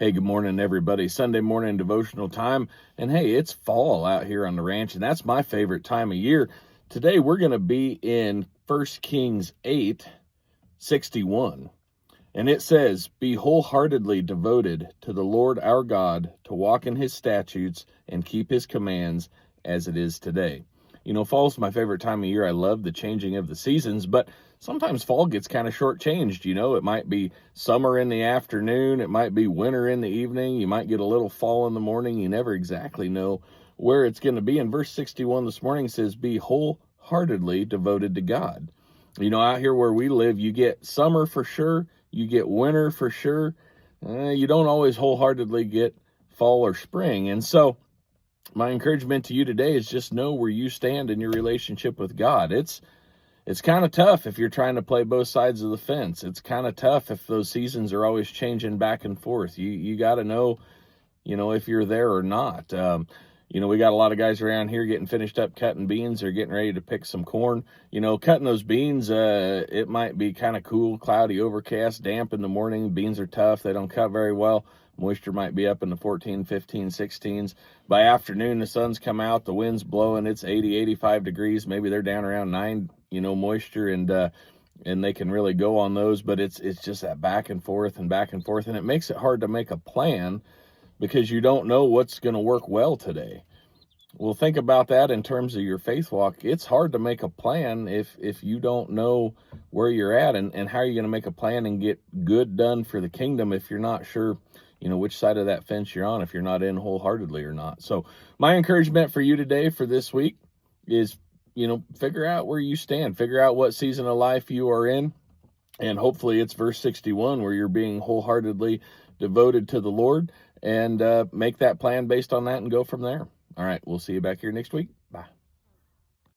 Hey, good morning, everybody. Sunday morning devotional time. And hey, it's fall out here on the ranch, and that's my favorite time of year. Today, we're going to be in 1 Kings 8:61. And it says, "Be wholeheartedly devoted to the Lord our God, to walk in his statutes and keep his commands as it is today." Fall's my favorite time of year. I love the changing of the seasons, but sometimes fall gets kind of shortchanged. It might be summer in the afternoon, it might be winter in the evening, you might get a little fall in the morning. You never exactly know where it's going to be. And verse 61 this morning says, "Be wholeheartedly devoted to God." Out here where we live, you get summer for sure, you get winter for sure. You don't always wholeheartedly get fall or spring. And so my encouragement to you today is just know where you stand in your relationship with God. It's kind of tough if you're trying to play both sides of the fence. It's kind of tough if those seasons are always changing back and forth. You got to know, if you're there or not. We got a lot of guys around here getting finished up cutting beans or getting ready to pick some corn. Cutting those beans, it might be kind of cool, cloudy, overcast, damp in the morning. Beans are tough. They don't cut very well. Moisture might be up in the 14, 15, 16s. By afternoon, the sun's come out, the wind's blowing, it's 80, 85 degrees. Maybe they're down around 9, moisture, and they can really go on those. But it's just that back and forth, and it makes it hard to make a plan because you don't know what's going to work well today. Well, think about that in terms of your faith walk. It's hard to make a plan if you don't know where you're at, and how are you going to make a plan and get good done for the kingdom if you're not sure, which side of that fence you're on, if you're not in wholeheartedly or not. So my encouragement for you today for this week is, figure out where you stand, figure out what season of life you are in. And hopefully it's verse 61 where you're being wholeheartedly devoted to the Lord, and make that plan based on that and go from there. All right, we'll see you back here next week.